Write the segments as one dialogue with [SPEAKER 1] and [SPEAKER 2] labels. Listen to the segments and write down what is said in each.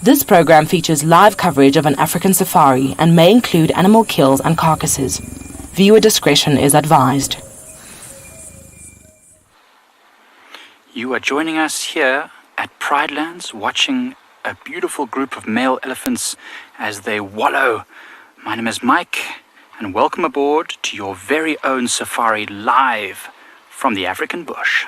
[SPEAKER 1] This program features live coverage of an African safari and may include animal kills and carcasses. Viewer discretion is advised.
[SPEAKER 2] You are joining us here at Pridelands, watching a beautiful group of male elephants as they wallow. My name is Mike, and welcome aboard to your very own safari live from the African bush.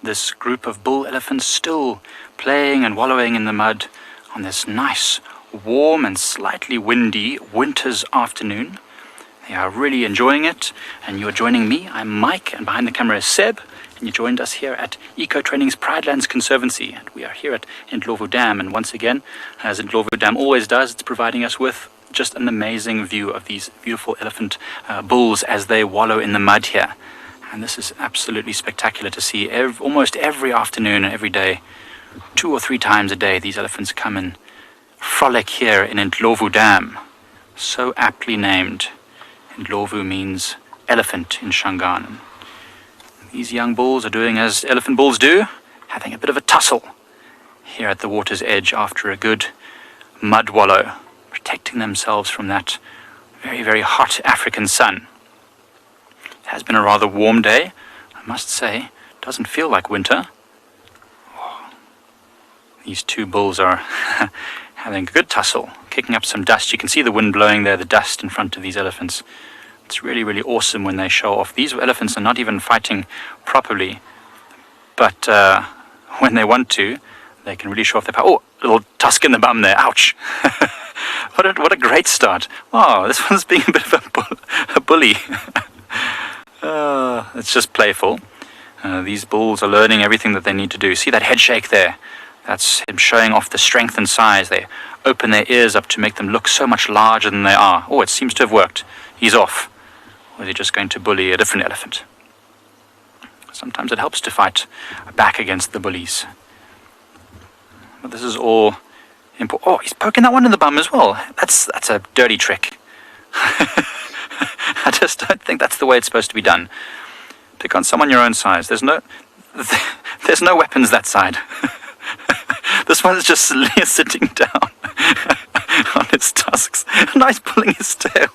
[SPEAKER 2] This group of bull elephants still playing and wallowing in the mud on this nice, warm and slightly windy winter's afternoon. They are really enjoying it, and you're joining me. I'm Mike, and behind the camera is Seb, and you joined us here at Eco Training's Pridelands Conservancy, and we are here at Ndlovu Dam, and once again, as Ndlovu Dam always does, it's providing us with just an amazing view of these beautiful elephant bulls as they wallow in the mud here. And this is absolutely spectacular to see. Almost every afternoon and every day, 2 or 3 times a day, these elephants come and frolic here in Ndlovu Dam. So aptly named. Ndlovu means elephant in Shangaan. These young bulls are doing as elephant bulls do, having a bit of a tussle here at the water's edge after a good mud wallow, protecting themselves from that very, very hot African sun. It has been a rather warm day, I must say. Doesn't feel like winter. Oh, these 2 bulls are having a good tussle, kicking up some dust. You can see the wind blowing there, the dust in front of these elephants. It's really, really awesome when they show off. These elephants are not even fighting properly, but when they want to, they can really show off their power. Oh, a little tusk in the bum there. Ouch. What a great start. Wow, this one's being a bit of a bully. It's just playful. These bulls are learning everything that they need to do. See that head shake there? That's him showing off the strength and size. They open their ears up to make them look so much larger than they are. Oh, it seems to have worked. He's off. Or is he just going to bully a different elephant? Sometimes it helps to fight back against the bullies. But this is all important. Oh, he's poking that one in the bum as well. That's a dirty trick. I just don't think that's the way it's supposed to be done. Pick on someone your own size. There's no weapons that side. This one's just sitting down on his tusks. Nice pulling his tail.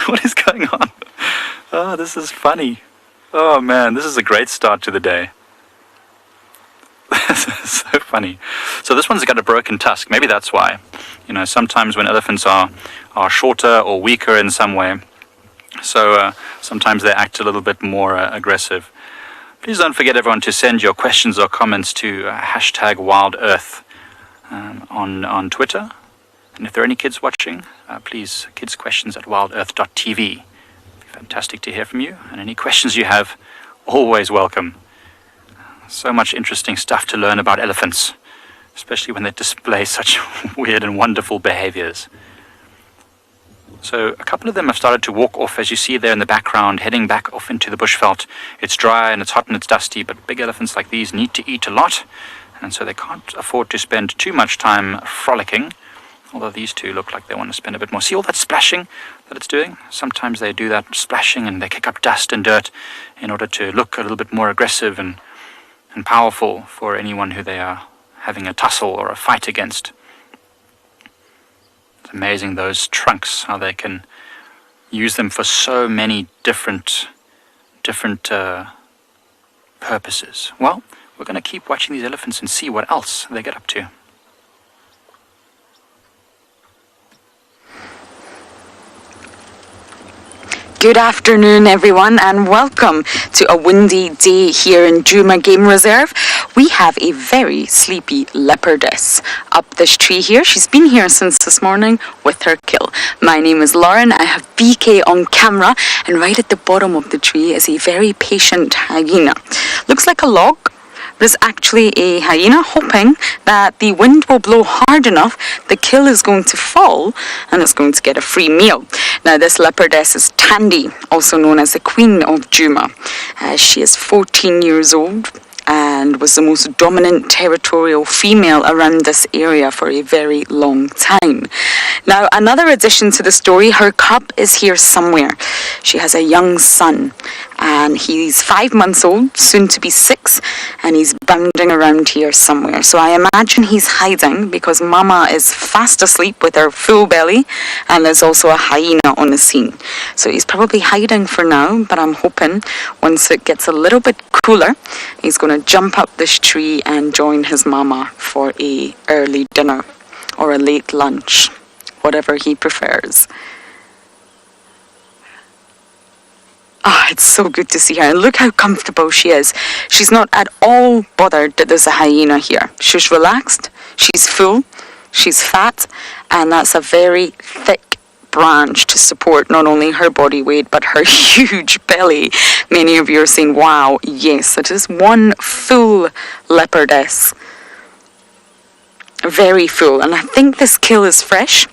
[SPEAKER 2] What is going on? Oh, this is funny. Oh man, this is a great start to the day. This is so funny. So this one's got a broken tusk. Maybe that's why. You know, sometimes when elephants are shorter or weaker in some way, so sometimes they act a little bit more aggressive. Please don't forget, everyone, to send your questions or comments to #WildEarth on Twitter. And if there are any kids watching, please, kidsquestions@wildearth.tv. Fantastic to hear from you. And any questions you have, always welcome. So much interesting stuff to learn about elephants, especially when they display such weird and wonderful behaviors. So a couple of them have started to walk off, as you see there in the background, heading back off into the bushveld. It's dry and it's hot and it's dusty, but big elephants like these need to eat a lot, and so they can't afford to spend too much time frolicking, although these 2 look like they want to spend a bit more. See all that splashing that it's doing? Sometimes they do that splashing and they kick up dust and dirt in order to look a little bit more aggressive and powerful for anyone who they are having a tussle or a fight against. It's amazing, those trunks, how they can use them for so many different purposes. Well, we're going to keep watching these elephants and see what else they get up to.
[SPEAKER 3] Good afternoon, everyone, and welcome to a windy day here in Djuma Game Reserve. We have a very sleepy leopardess up this tree here. She's been here since this morning with her kill. My name is Lauren. I have BK on camera, and right at the bottom of the tree is a very patient hyena. Looks like a log, There's actually a hyena, hoping that the wind will blow hard enough, the kill is going to fall, and it's going to get a free meal. Now, this leopardess is Tandy, also known as the Queen of Djuma. She is 14 years old and was the most dominant territorial female around this area for a very long time. Now, another addition to the story, her cub is here somewhere. She has a young son, and he's 5 months old, soon to be 6, and he's bounding around here somewhere. So I imagine he's hiding because Mama is fast asleep with her full belly, and there's also a hyena on the scene. So he's probably hiding for now, but I'm hoping once it gets a little bit cooler, he's going to jump up this tree and join his mama for a early dinner or a late lunch, whatever he prefers. It's so good to see her. And look how comfortable she is. She's not at all bothered that there's a hyena here. She's relaxed, she's full, she's fat, and that's a very thick branch to support not only her body weight but her huge belly. Many of you are saying, wow, yes, it is one full leopardess. Very full. And I think this kill is fresh.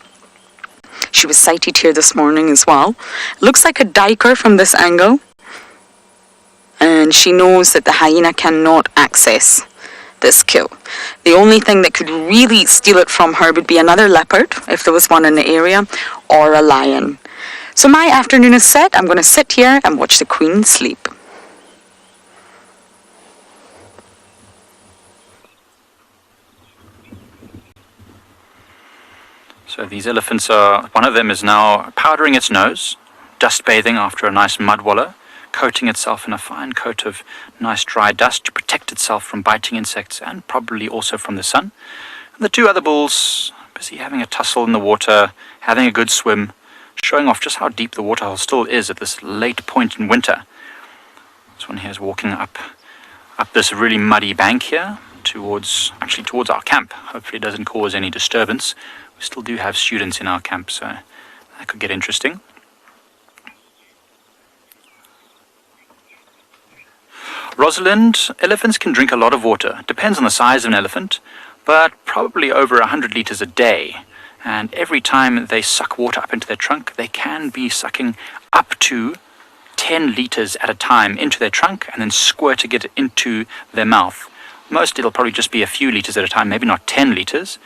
[SPEAKER 3] She was sighted here this morning as well. Looks like a diker from this angle. And she knows that the hyena cannot access this kill. The only thing that could really steal it from her would be another leopard, if there was one in the area, or a lion. So my afternoon is set. I'm going to sit here and watch the queen sleep.
[SPEAKER 2] So these elephants one of them is now powdering its nose, dust bathing after a nice mud wallow, coating itself in a fine coat of nice dry dust to protect itself from biting insects and probably also from the sun. And the two other bulls busy having a tussle in the water, having a good swim, showing off just how deep the waterhole still is at this late point in winter. This one here is walking up this really muddy bank here towards our camp. Hopefully it doesn't cause any disturbance. We still do have students in our camp, so that could get interesting. Rosalind, elephants can drink a lot of water. Depends on the size of an elephant, but probably over 100 liters a day. And every time they suck water up into their trunk, they can be sucking up to 10 liters at a time into their trunk and then squirting it into their mouth. Most it'll probably just be a few liters at a time, maybe not 10 liters,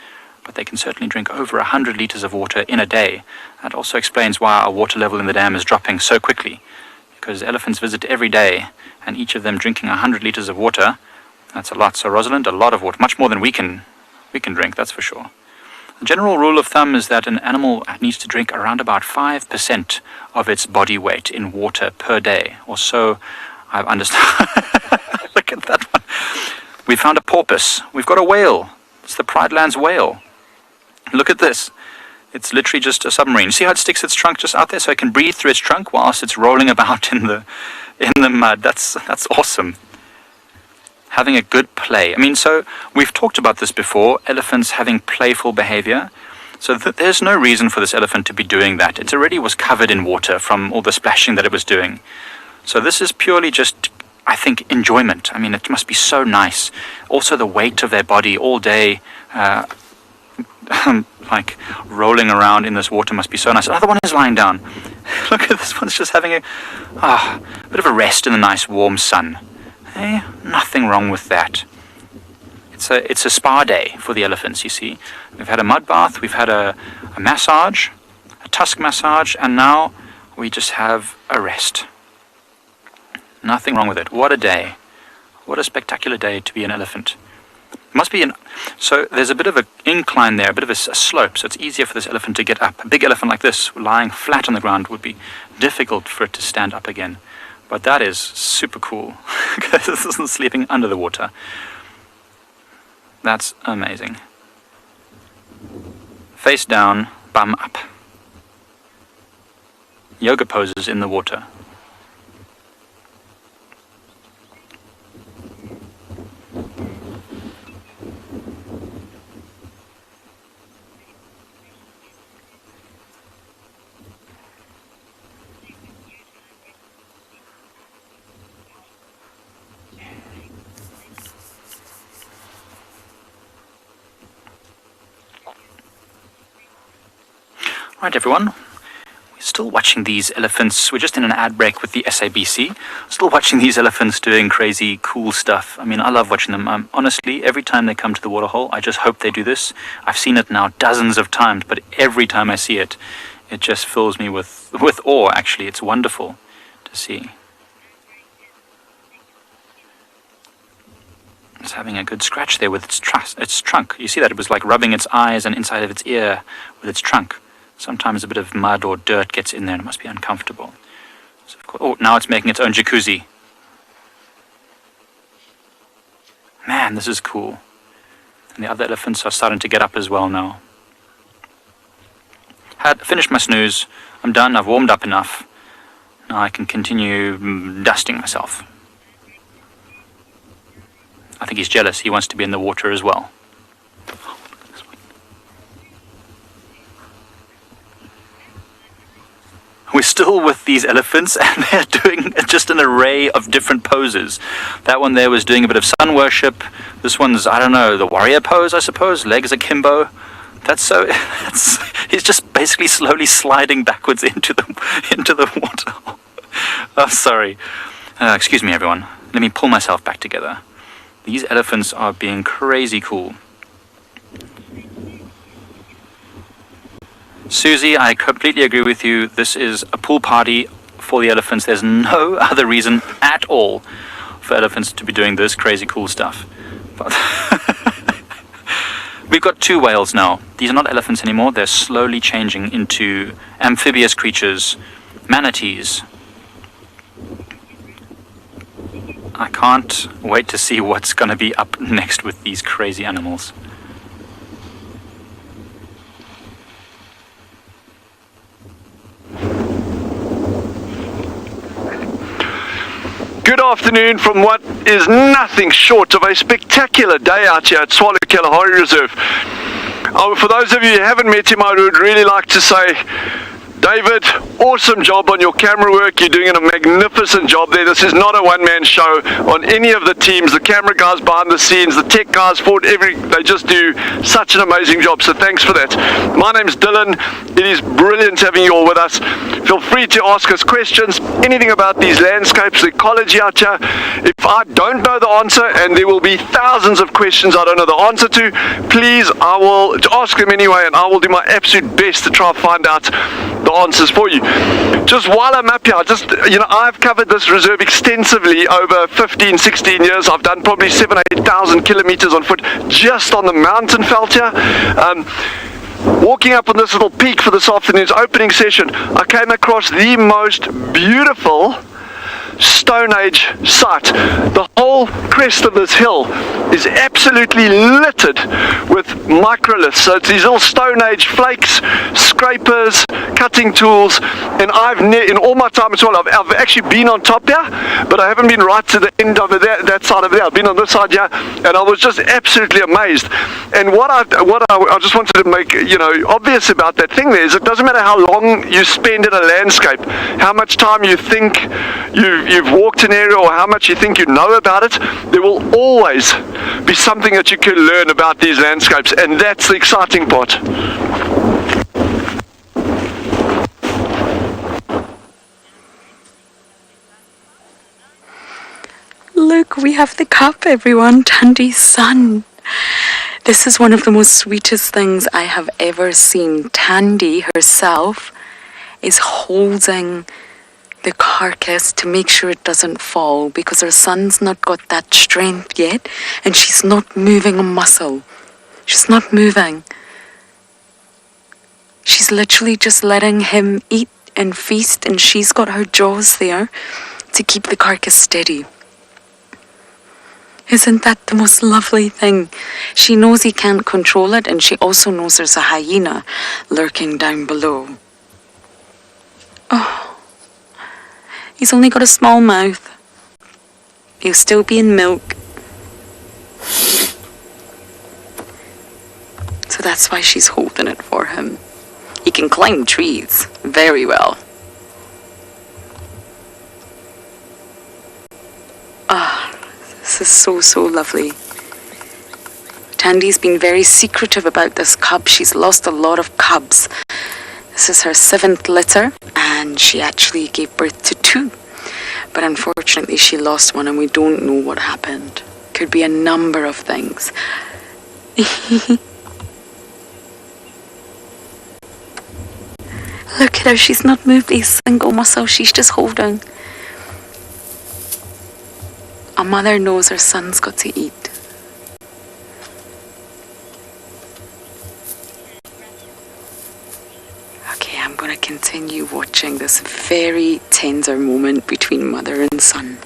[SPEAKER 2] but they can certainly drink over 100 liters of water in a day. That also explains why our water level in the dam is dropping so quickly, because elephants visit every day, and each of them drinking 100 liters of water, that's a lot. So Rosalind, a lot of water, much more than we can drink, that's for sure. The general rule of thumb is that an animal needs to drink around about 5% of its body weight in water per day, or so I've understood. Look at that one. We found a porpoise. We've got a whale. It's the Pride Lands whale. Look at this. It's literally just a submarine. See how it sticks its trunk just out there so it can breathe through its trunk whilst it's rolling about in the mud. That's awesome. Having a good play. I mean, so we've talked about this before, elephants having playful behavior. So there's no reason for this elephant to be doing that. It already was covered in water from all the splashing that it was doing. So this is purely just, I think, enjoyment. I mean, it must be so nice. Also the weight of their body all day, like rolling around in this water must be so nice. Another one is lying down. Look at this one's just having a bit of a rest in the nice warm sun. Hey, nothing wrong with that. It's a spa day for the elephants, you see. We've had a mud bath, we've had a massage, a tusk massage, and now we just have a rest. Nothing wrong with it. What a day. What a spectacular day to be an elephant. Must be so there's a bit of an incline there, a bit of a slope, so it's easier for this elephant to get up. A big elephant like this, lying flat on the ground, would be difficult for it to stand up again. But that is super cool, because this isn't sleeping under the water. That's amazing. Face down, bum up. Yoga poses in the water. Right, everyone. We're still watching these elephants. We're just in an ad break with the SABC. Still watching these elephants doing crazy, cool stuff. I mean, I love watching them. Honestly, every time they come to the waterhole, I just hope they do this. I've seen it now dozens of times, but every time I see it, it just fills me with awe, actually. It's wonderful to see. It's having a good scratch there with its trunk. You see that? It was like rubbing its eyes and inside of its ear with its trunk. Sometimes a bit of mud or dirt gets in there and it must be uncomfortable. So of course, now it's making its own jacuzzi. Man, this is cool. And the other elephants are starting to get up as well now. Had finished my snooze. I'm done. I've warmed up enough. Now I can continue dusting myself. I think he's jealous. He wants to be in the water as well. We're still with these elephants, and they're doing just an array of different poses. That one there was doing a bit of sun worship. This one's, I don't know, the warrior pose, I suppose. Legs akimbo. He's just basically slowly sliding backwards into the water. Oh, sorry. Excuse me, everyone. Let me pull myself back together. These elephants are being crazy cool. Susie, I completely agree with you. This is a pool party for the elephants. There's no other reason at all for elephants to be doing this crazy cool stuff. But we've got two whales now. These are not elephants anymore. They're slowly changing into amphibious creatures, manatees. I can't wait to see what's going to be up next with these crazy animals.
[SPEAKER 4] Good afternoon from what is nothing short of a spectacular day out here at Swallow Kalahari Reserve. For those of you who haven't met him, I would really like to say, David, awesome job on your camera work. You're doing a magnificent job there. This is not a one-man show on any of the teams. The camera guys behind the scenes, the tech guys, they just do such an amazing job. So thanks for that. My name's Dylan. It is brilliant having you all with us. Feel free to ask us questions, anything about these landscapes, the ecology out here. If I don't know the answer, and there will be thousands of questions I don't know the answer to, please, I will ask them anyway, and I will do my absolute best to try and find out the answers for you. Just while I'm up here, I've covered this reserve extensively over 15, 16 years. I've done probably 7,000 or 8,000 kilometers on foot just on the mountain veld here. Walking up on this little peak for this afternoon's opening session, I came across the most beautiful Stone Age site. The whole crest of this hill is absolutely littered with microliths. So it's these little Stone Age flakes, scrapers, cutting tools, and in all my time as well, I've actually been on top here, but I haven't been right to the end of that side of there. I've been on this side here, and I was just absolutely amazed. And what I just wanted to make obvious about that thing there is it doesn't matter how long you spend in a landscape, how much time you think you've walked an area, or how much you think you know about it, there will always be something that you can learn about these landscapes, and that's the exciting part.
[SPEAKER 3] Look, we have the cup, everyone. Tandy's son. This is one of the most sweetest things I have ever seen. Tandy herself is holding the carcass to make sure it doesn't fall, because her son's not got that strength yet, and she's not moving a muscle. She's not moving. She's literally just letting him eat and feast, and she's got her jaws there to keep the carcass steady. Isn't that the most lovely thing? She knows he can't control it, and she also knows there's a hyena lurking down below. Oh. He's only got a small mouth. He'll still be in milk. So that's why she's holding it for him. He can climb trees very well. This is so lovely. Tandy's been very secretive about this cub. She's lost a lot of cubs. This is her 7th litter, and she actually gave birth to 2. But unfortunately she lost one and we don't know what happened. Could be a number of things. Look at her, she's not moved a single muscle, she's just holding. A mother knows her son's got to eat. Okay, I'm going to continue watching this very tender moment between mother and son.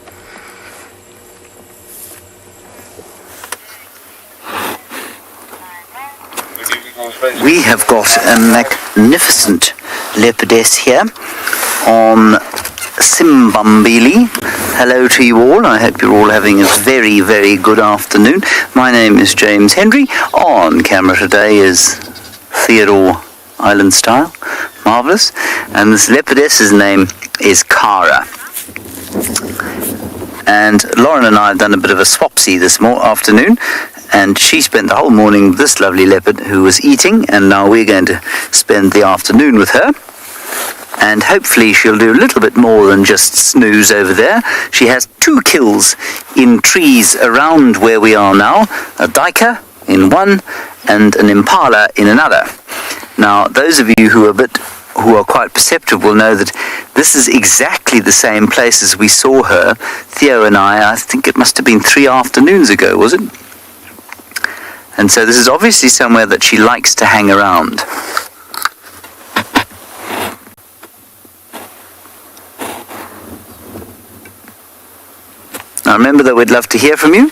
[SPEAKER 5] We have got a magnificent leopardess here on Simbambili. Hello to you all. I hope you're all having a very, very good afternoon. My name is James Henry. On camera today is Theodore Island Style. Marvellous. And this leopardess's name is Cara. And Lauren and I have done a bit of a swapsy this afternoon, and she spent the whole morning with this lovely leopard who was eating, and now we're going to spend the afternoon with her. And hopefully she'll do a little bit more than just snooze over there. She has 2 kills in trees around where we are now, a duiker in one and an impala in another. Now, those of you who are quite perceptive will know that this is exactly the same place as we saw her, Theo and I think it must have been 3 afternoons ago, was it? And so this is obviously somewhere that she likes to hang around. Now remember that we'd love to hear from you.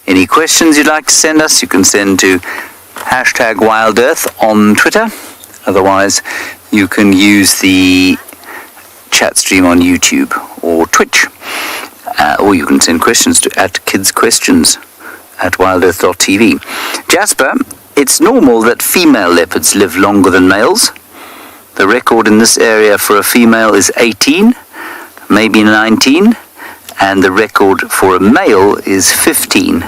[SPEAKER 5] Any questions you'd like to send us, you can send to #WildEarth on Twitter. Otherwise, you can use the chat stream on YouTube or Twitch. Or you can send questions to @kidsquestions@wildearth.tv. Jasper, it's normal that female leopards live longer than males. The record in this area for a female is 18, maybe 19, and the record for a male is 15.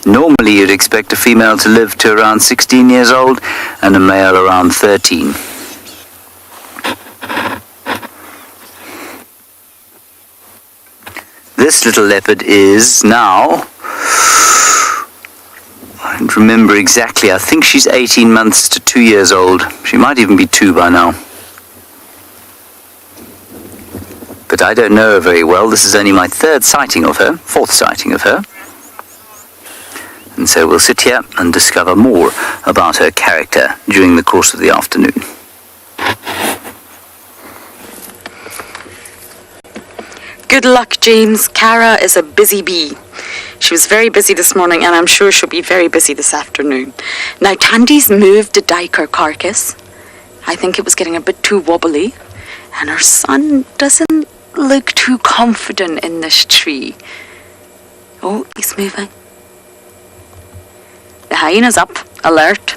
[SPEAKER 5] Normally you'd expect a female to live to around 16 years old and a male around 13. This little leopard is now, I don't remember exactly, I think she's 18 months to 2 years old. She might even be 2 by now. But I don't know her very well. This is only my 4th sighting of her. And so we'll sit here and discover more about her character during the course of the afternoon.
[SPEAKER 3] Good luck, James. Cara is a busy bee. She was very busy this morning, and I'm sure she'll be very busy this afternoon. Now, Tandy's moved the duiker carcass. I think it was getting a bit too wobbly, and her son doesn't look too confident in this tree. Oh, he's moving. The hyena's up, alert,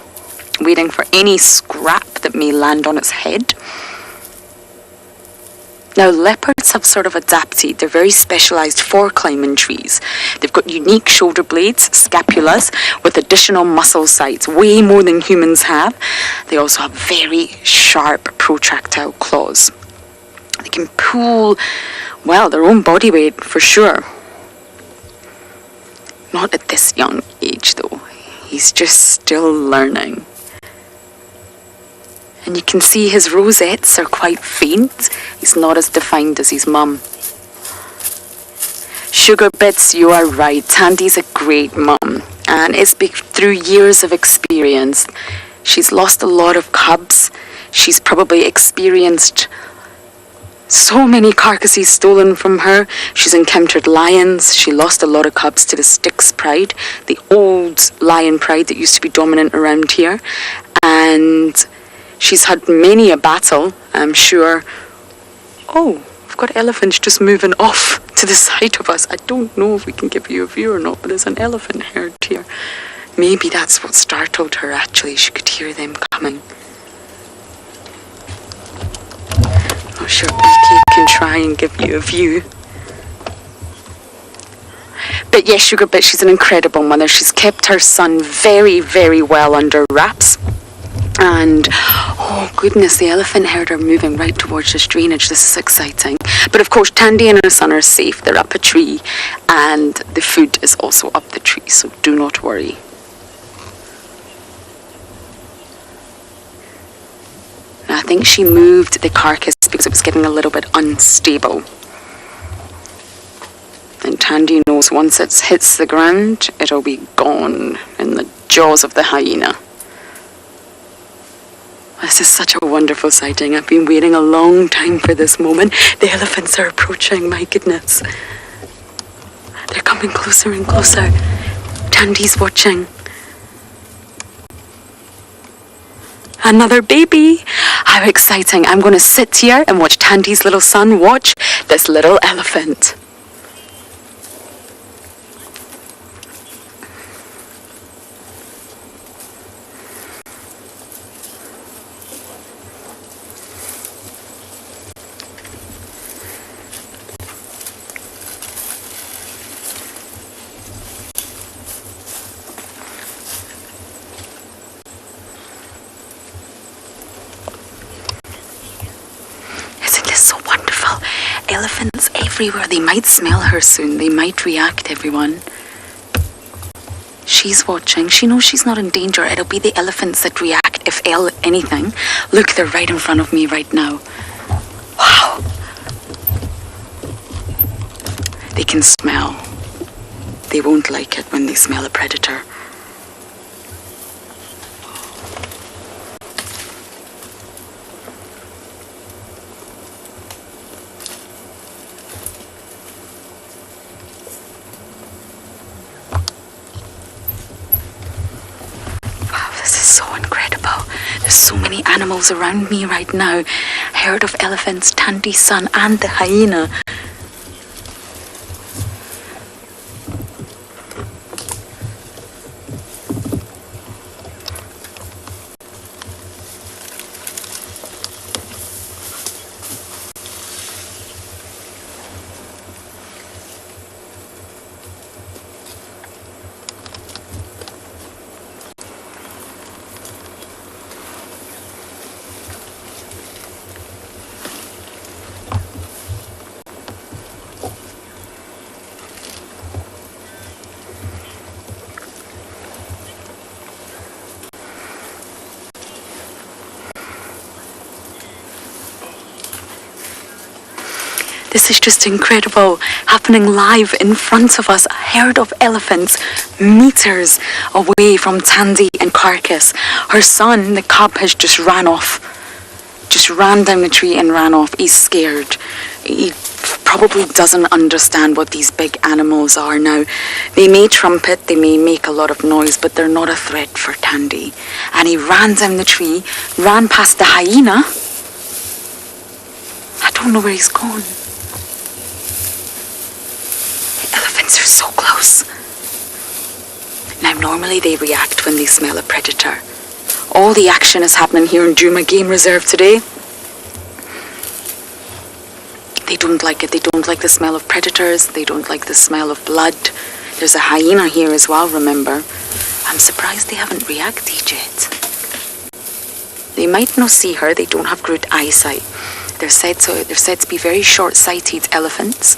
[SPEAKER 3] waiting for any scrap that may land on its head. Now, leopards have sort of adapted. They're very specialised for climbing trees. They've got unique shoulder blades, scapulas, with additional muscle sites, way more than humans have. They also have very sharp protractile claws. They can pull, well, their own body weight for sure. Not at this young age, though. He's just still learning. And you can see his rosettes are quite faint. He's not as defined as his mum. Sugar Bits, you are right. Tandy's a great mum. And it's been through years of experience. She's lost a lot of cubs. She's probably experienced so many carcasses stolen from her. She's encountered lions. She lost a lot of cubs to the Styx pride, the old lion pride that used to be dominant around here. And she's had many a battle, I'm sure. Oh, we've got elephants just moving off to the side of us. I don't know if we can give you a view or not, but there's an elephant herd here. Maybe that's what startled her, actually. She could hear them coming. Not sure Beaky can try and give you a view. But yes, Sugar Bit, she's an incredible mother. She's kept her son very, very well under wraps. And oh goodness, the elephant herd are moving right towards this drainage. This is exciting. But of course, Tandy and her son are safe. They're up a tree, and the food is also up the tree, so do not worry. And I think she moved the carcass because it was getting a little bit unstable. And Tandy knows once it hits the ground, it'll be gone in the jaws of the hyena. This is such a wonderful sighting. I've been waiting a long time for this moment. The elephants are approaching, my goodness. They're coming closer and closer. Tandy's watching. Another baby. How exciting. I'm going to sit here and watch Tandy's little son watch this little elephant. So wonderful. Elephants everywhere. They might smell her soon. They might react, everyone. She's watching. She knows she's not in danger. It'll be the elephants that react, if anything. Look, they're right in front of me right now. Wow. They can smell. They won't like it when they smell a predator. So incredible. There's so many animals around me right now. Herd of elephants, Tandy's son, and the hyena. This is just incredible, happening live in front of us. A herd of elephants, meters away from Tandy and Carcass. Her son, the cub, has just ran off. Just ran down the tree and ran off. He's scared. He probably doesn't understand what these big animals are now. They may trumpet, they may make a lot of noise, but they're not a threat for Tandy. And he ran down the tree, ran past the hyena. I don't know where he's gone. Elephants are so close. Now, normally they react when they smell a predator. All the action is happening here in Djuma Game Reserve today. They don't like it. They don't like the smell of predators. They don't like the smell of blood. There's a hyena here as well, remember. I'm surprised they haven't reacted yet. They might not see her. They don't have good eyesight. They're said to be very short-sighted elephants,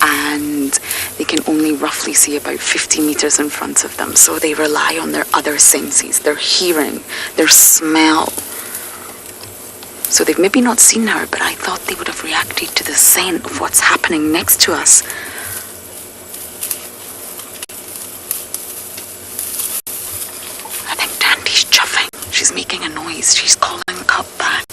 [SPEAKER 3] and they can only roughly see about 50 meters in front of them. So they rely on their other senses, their hearing, their smell. So they've maybe not seen her, but I thought they would have reacted to the scent of what's happening next to us. I think Tandy's chuffing. She's making a noise. She's calling Cub back.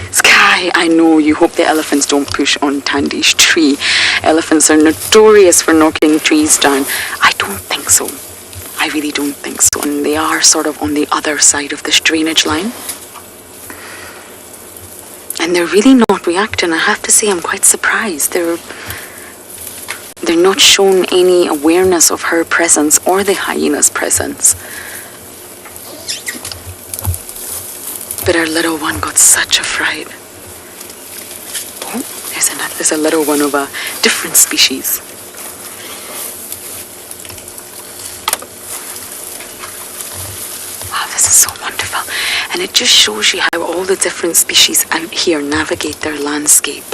[SPEAKER 3] Sky, I know you hope the elephants don't push on Tandy's tree. Elephants are notorious for knocking trees down. I don't think so. I really don't think so. And they are sort of on the other side of this drainage line. And they're really not reacting. I have to say, I'm quite surprised. They're not shown any awareness of her presence or the hyena's presence. But our little one got such a fright. There's a little one of a different species. Wow, this is so wonderful. And it just shows you how all the different species out here navigate their landscape.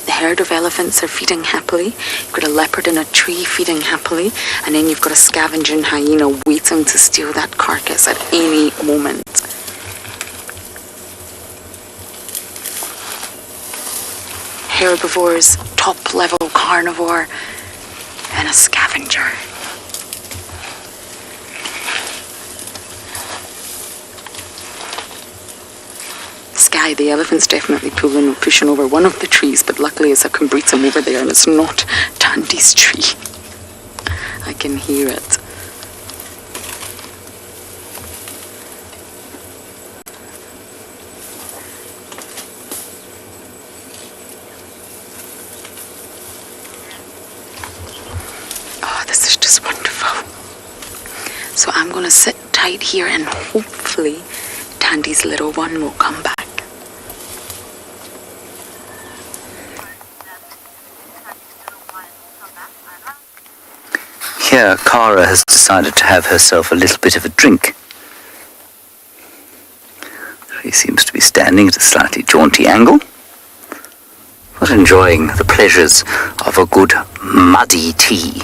[SPEAKER 3] The herd of elephants are feeding happily. You've got a leopard in a tree feeding happily. And then you've got a scavenging hyena waiting to steal that carcass at any moment. Herbivores, top-level carnivore, and a scavenger. Sky, the elephant's definitely pushing over one of the trees, but luckily it's a Cumbritum over there and it's not Tandy's tree. I can hear it. This is just wonderful. So I'm going to sit tight here and hopefully Tandy's little one will come back.
[SPEAKER 5] Here, Cara has decided to have herself a little bit of a drink. She seems to be standing at a slightly jaunty angle, but enjoying the pleasures of a good muddy tea.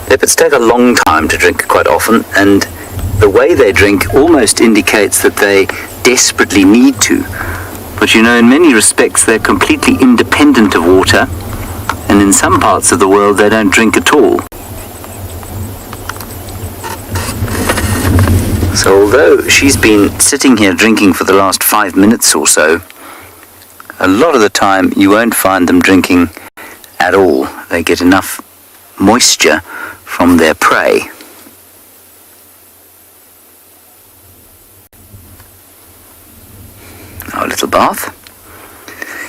[SPEAKER 5] Leopards take a long time to drink quite often, and the way they drink almost indicates that they desperately need to. But you know, in many respects, they're completely independent of water, and in some parts of the world, they don't drink at all. So although she's been sitting here drinking for the last 5 minutes or so, a lot of the time you won't find them drinking at all. They get enough moisture from their prey. Our little bath.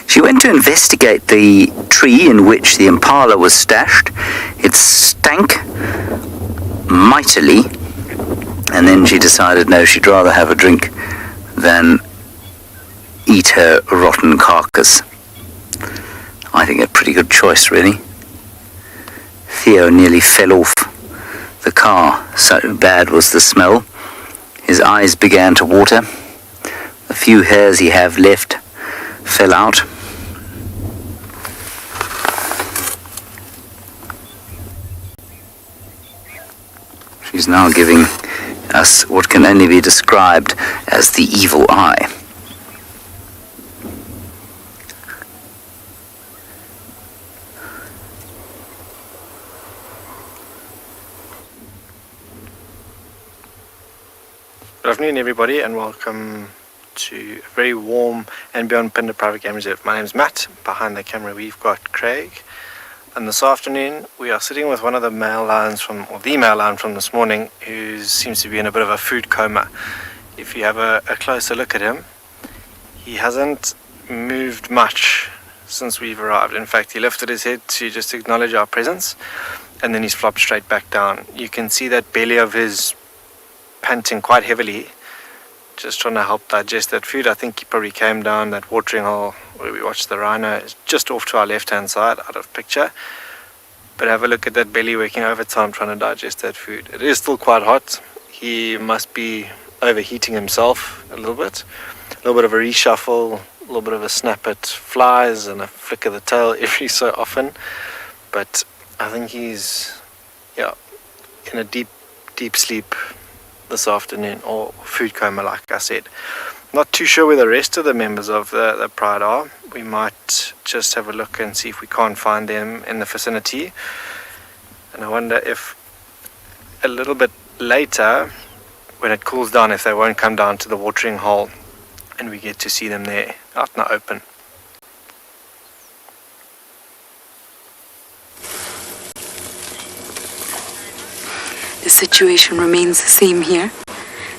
[SPEAKER 5] She went to investigate the tree in which the impala was stashed. It stank mightily, and then she decided no, she'd rather have a drink than eat her rotten carcass. I think a pretty good choice, really. Theo nearly fell off the car, so bad was the smell. His eyes began to water. The few hairs he had left fell out. She's now giving us what can only be described as the evil eye.
[SPEAKER 6] Good afternoon, everybody, and welcome to a very warm and beyond Phinda Private Game Reserve. My name's Matt. Behind the camera we've got Craig, and this afternoon we are sitting with one of the male lions the male lion from this morning, who seems to be in a bit of a food coma. If you have a closer look at him, he hasn't moved much since we've arrived. In fact, he lifted his head to just acknowledge our presence, and then he's flopped straight back down. You can see that belly of his panting quite heavily, just trying to help digest that food. I think he probably came down that watering hole where we watched the rhino. It's just off to our left hand side out of picture, but have a look at that belly working overtime trying to digest that food. It is still quite hot. He must be overheating himself a little bit of a reshuffle, a little bit of a snap at flies and a flick of the tail every so often, but I think he's in a deep sleep this afternoon, or food coma, like I said. Not too sure where the rest of the members of the pride are. We might just have a look and see if we can't find them in the vicinity. And I wonder if a little bit later, when it cools down, if they won't come down to the watering hole and we get to see them there out in the open.
[SPEAKER 3] The situation remains the same here.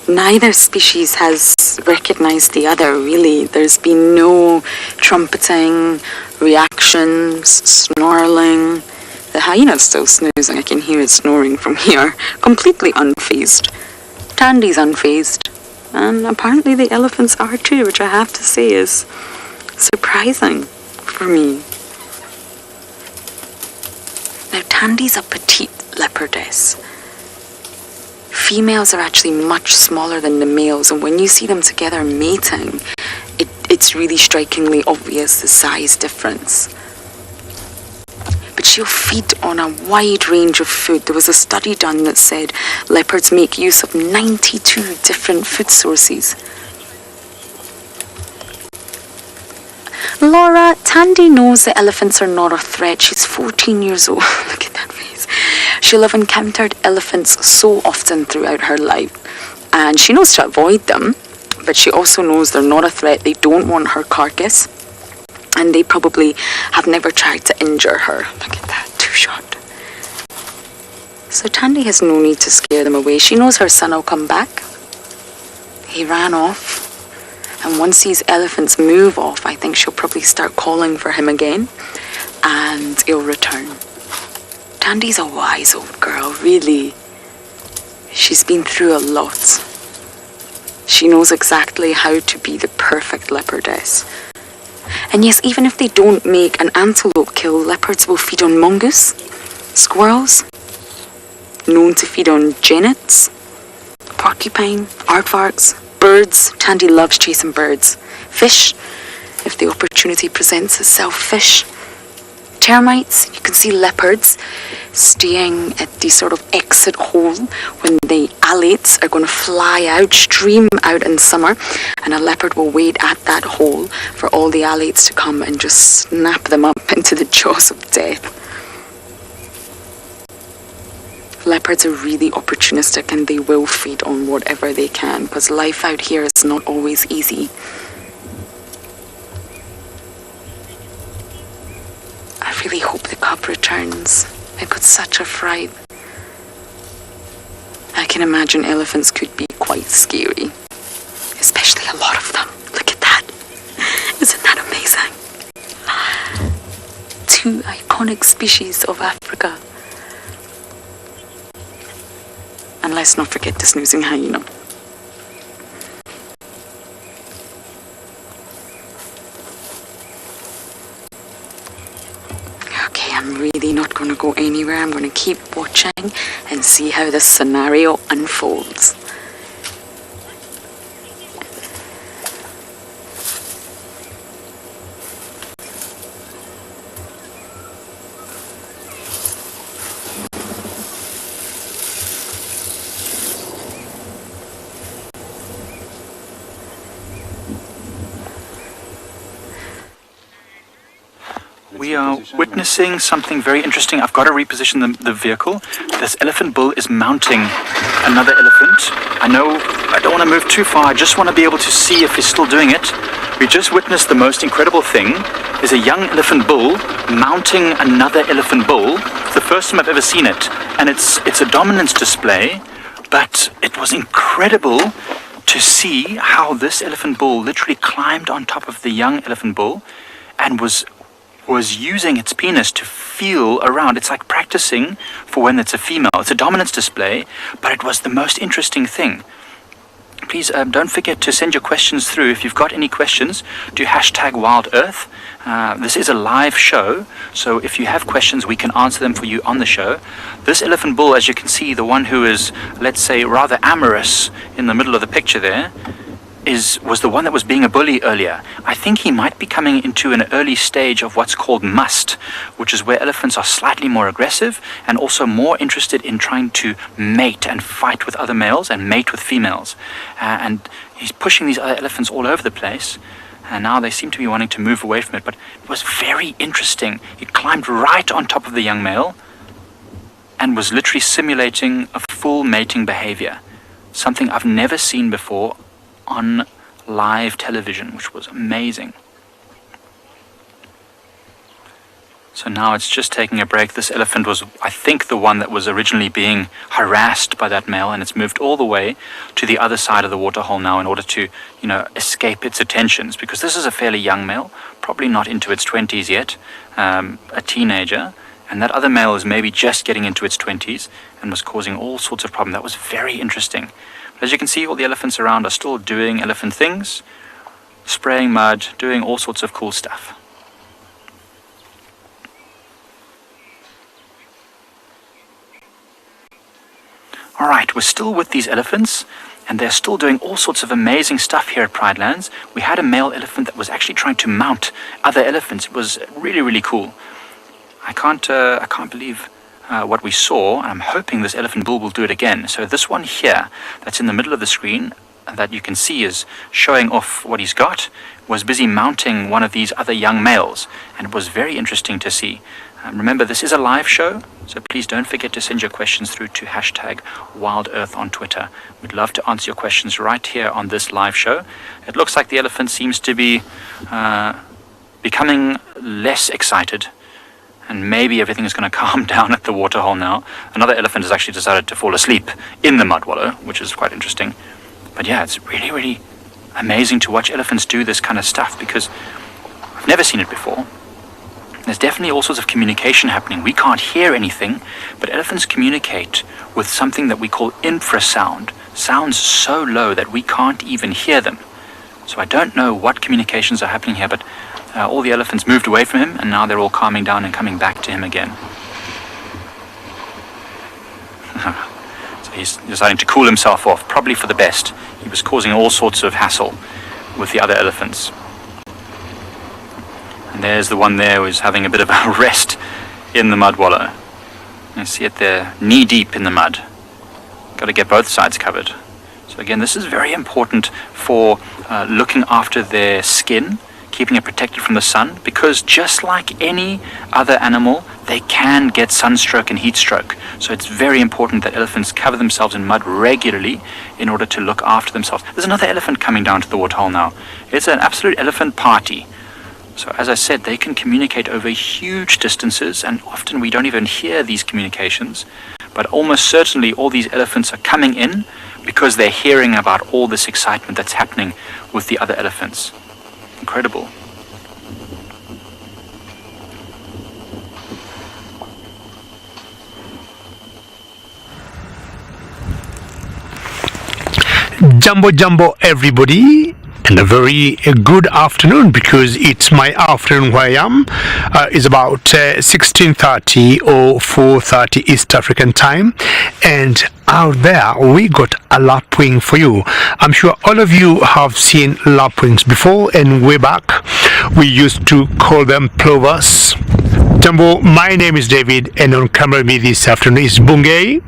[SPEAKER 3] Neither species has recognized the other, really. There's been no trumpeting, reactions, snarling. The hyena's still snoozing. I can hear it snoring from here. Completely unfazed. Tandy's unfazed. And apparently the elephants are too, which I have to say is surprising for me. Now, Tandy's a petite leopardess. Females are actually much smaller than the males, and when you see them together mating, it's really strikingly obvious the size difference. But she'll feed on a wide range of food. There was a study done that said leopards make use of 92 different food sources. Laura, Tandy knows the elephants are not a threat. She's 14 years old. Look at that face. She'll have encountered elephants so often throughout her life, and she knows to avoid them, but she also knows they're not a threat. They don't want her carcass, and they probably have never tried to injure her. Look at that, two-shot. So Tandy has no need to scare them away. She knows her son will come back. He ran off. And once these elephants move off, I think she'll probably start calling for him again, and he'll return. Tandy's a wise old girl, really. She's been through a lot. She knows exactly how to be the perfect leopardess. And yes, even if they don't make an antelope kill, leopards will feed on mongoose, squirrels, known to feed on genets, porcupine, aardvarks, birds. Tandy loves chasing birds. Fish, if the opportunity presents itself, fish. Termites, you can see leopards staying at the sort of exit hole when the alates are going to fly out, stream out in summer, and a leopard will wait at that hole for all the alates to come and just snap them up into the jaws of death. Leopards are really opportunistic, and they will feed on whatever they can, because life out here is not always easy. I really hope the cub returns. I got such a fright. I can imagine elephants could be quite scary, especially a lot of them. Look at that. Isn't that amazing? Two iconic species of Africa. And let's not forget the snoozing hyena. Okay, I'm really not going to go anywhere. I'm going to keep watching and see how this scenario unfolds.
[SPEAKER 2] We are witnessing something very interesting. I've got to reposition the vehicle. This elephant bull is mounting another elephant. I know I don't want to move too far. I just want to be able to see if he's still doing it. We just witnessed the most incredible thing. Is a young elephant bull mounting another elephant bull. It's the first time I've ever seen it. And it's a dominance display, but it was incredible to see how this elephant bull literally climbed on top of the young elephant bull and was using its penis to feel around. It's like practicing for when it's a female. It's a dominance display, but it was the most interesting thing. Please don't forget to send your questions through. If you've got any questions, do #WildEarth. This is a live show, so if you have questions, we can answer them for you on the show. This elephant bull, as you can see, the one who is, let's say, rather amorous in the middle of the picture there, was the one that was being a bully earlier. I think he might be coming into an early stage of what's called must, which is where elephants are slightly more aggressive and also more interested in trying to mate and fight with other males and mate with females. And he's pushing these other elephants all over the place, and now they seem to be wanting to move away from it. But it was very interesting. He climbed right on top of the young male and was literally simulating a full mating behavior, something I've never seen before on live television, which was amazing. So now it's just taking a break. This elephant was, I think, the one that was originally being harassed by that male, and it's moved all the way to the other side of the waterhole now in order to, escape its attentions, because this is a fairly young male, probably not into its 20s yet, a teenager, and that other male is maybe just getting into its 20s and was causing all sorts of problems. That was very interesting. But as you can see, all the elephants around are still doing elephant things, spraying mud, doing all sorts of cool stuff. Alright, we're still with these elephants, and they're still doing all sorts of amazing stuff here at Pride Lands. We had a male elephant that was actually trying to mount other elephants. It was really, really cool. I can't believe what we saw, and I'm hoping this elephant bull will do it again. So this one here, that's in the middle of the screen, that you can see is showing off what he's got, was busy mounting one of these other young males, and it was very interesting to see. Remember, this is a live show, so please don't forget to send your questions through to #WildEarth on Twitter. We'd love to answer your questions right here on this live show. It looks like the elephant seems to be becoming less excited, and maybe everything is going to calm down at the waterhole now. Another elephant has actually decided to fall asleep in the mud wallow, which is quite interesting. But yeah, it's really, really amazing to watch elephants do this kind of stuff, because I've never seen it before. There's definitely all sorts of communication happening. We can't hear anything, but elephants communicate with something that we call infrasound, sounds so low that we can't even hear them. So I don't know what communications are happening here, but all the elephants moved away from him, and now they're all calming down and coming back to him again. So he's deciding to cool himself off, probably for the best. He was causing all sorts of hassle with the other elephants. And there's the one there who's having a bit of a rest in the mud wallow. You see it there, knee deep in the mud. Got to get both sides covered. So again, this is very important for looking after their skin, keeping it protected from the sun, because just like any other animal, they can get sunstroke and heat stroke. So it's very important that elephants cover themselves in mud regularly in order to look after themselves. There's another elephant coming down to the waterhole now. It's an absolute elephant party. So as I said, they can communicate over huge distances, and often we don't even hear these communications. But almost certainly all these elephants are coming in because they're hearing about all this excitement that's happening with the other elephants. Incredible.
[SPEAKER 7] Jumbo everybody, and a very good afternoon, because it's my afternoon where I am. It's about 16:30 or 4:30 East African time, and out there we got a lapwing for you. I'm sure all of you have seen lapwings before, and way back we used to call them plovers. Jumbo, my name is David, and on camera with me this afternoon is Bungay.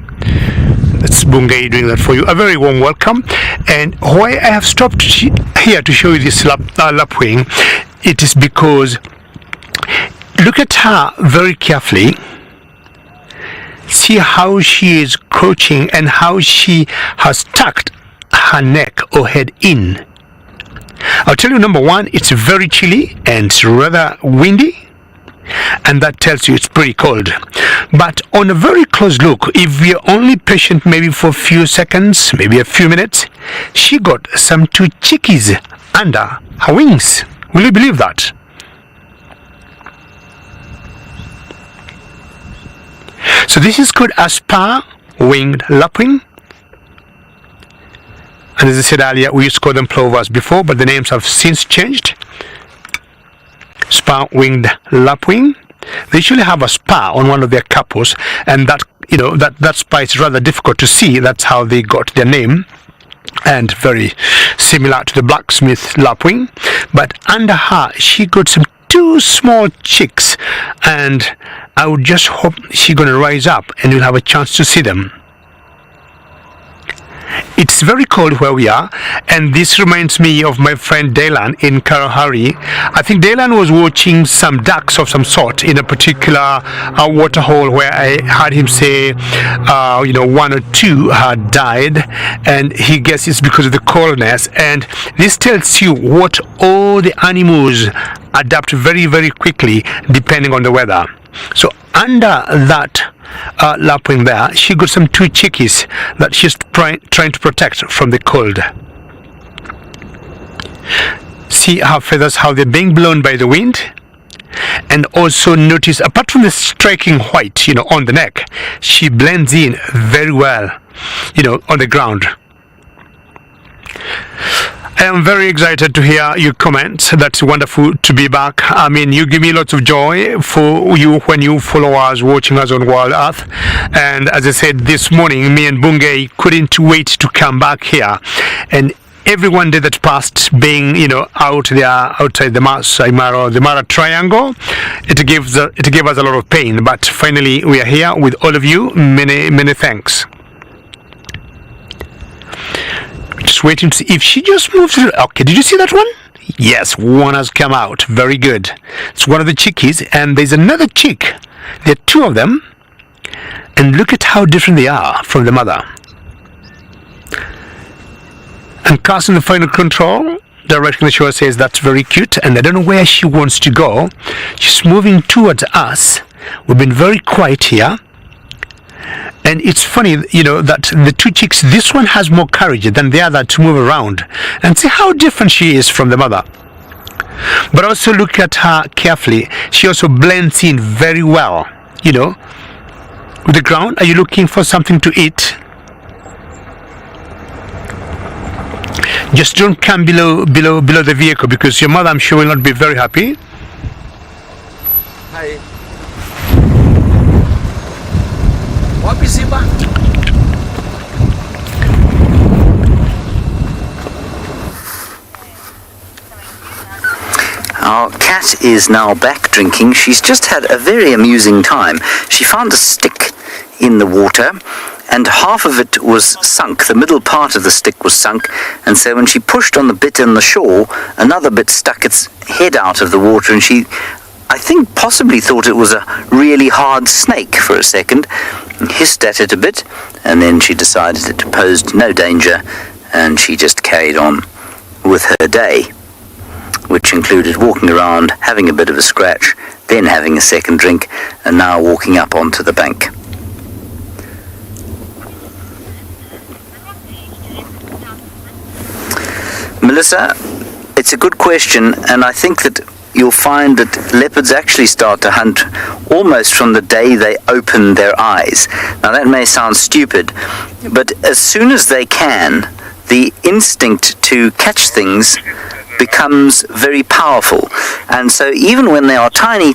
[SPEAKER 7] That's Bungay doing that for you. A very warm welcome. And why I have stopped here to show you this lapwing, it is because look at her very carefully. See how she is crouching and how she has tucked her neck or head in. I'll tell you, number one, it's very chilly and it's rather windy, and that tells you it's pretty cold. But on a very close look, if we're only patient maybe for a few seconds, maybe a few minutes, she got some two chickies under her wings. Will you believe that? So this is called a spur-winged lapwing. And as I said earlier, we used to call them plovers before, but the names have since changed. Spur-winged lapwing. They usually have a spur on one of their capos, and that spur is rather difficult to see. That's how they got their name, and very similar to the blacksmith lapwing. But under her, she got some two small chicks, and I would just hope she's gonna rise up and you'll have a chance to see them. It's very cold where we are, and this reminds me of my friend Daylan in Kalahari. I think Daylan was watching some ducks of some sort in a particular waterhole where I heard him say, one or two had died, and he guessed it's because of the coldness. And this tells you what all the animals adapt very, very quickly depending on the weather. So under that lapwing there, she got some two chickies that she's trying to protect from the cold. See her feathers, how they're being blown by the wind. And also notice, apart from the striking white, on the neck, she blends in very well, on the ground. I am very excited to hear your comments. That's wonderful to be back. I mean, you give me lots of joy for you when you follow us, watching us on Wild Earth. And as I said this morning, me and Bungei couldn't wait to come back here. And every one day that passed being, out there outside the Mara Triangle, it gave us a lot of pain. But finally, we are here with all of you. Many, many thanks. Just waiting to see if she just moves. Okay, did you see that one? Yes, one has come out. Very good. It's one of the chickies, and there's another chick. There are two of them, and look at how different they are from the mother. And casting the final control, directing the show says that's very cute, and I don't know where she wants to go. She's moving towards us. We've been very quiet here. And it's funny, that the two chicks, this one has more courage than the other to move around. And see how different she is from the mother. But also look at her carefully. She also blends in very well, with the ground. Are you looking for something to eat? Just don't come below the vehicle, because your mother, I'm sure, will not be very happy.
[SPEAKER 8] Hi. Wapi Simba?
[SPEAKER 5] Our cat is now back drinking. She's just had a very amusing time. She found a stick in the water, and half of it was sunk. The middle part of the stick was sunk, and so when she pushed on the bit on the shore, another bit stuck its head out of the water, and she, I think, possibly thought it was a really hard snake for a second, and hissed at it a bit, and then she decided it posed no danger, and she just carried on with her day, which included walking around, having a bit of a scratch, then having a second drink, and now walking up onto the bank. Melissa, it's a good question, and I think that you'll find that leopards actually start to hunt almost from the day they open their eyes. Now that may sound stupid, but as soon as they can, the instinct to catch things becomes very powerful. And so even when they are tiny,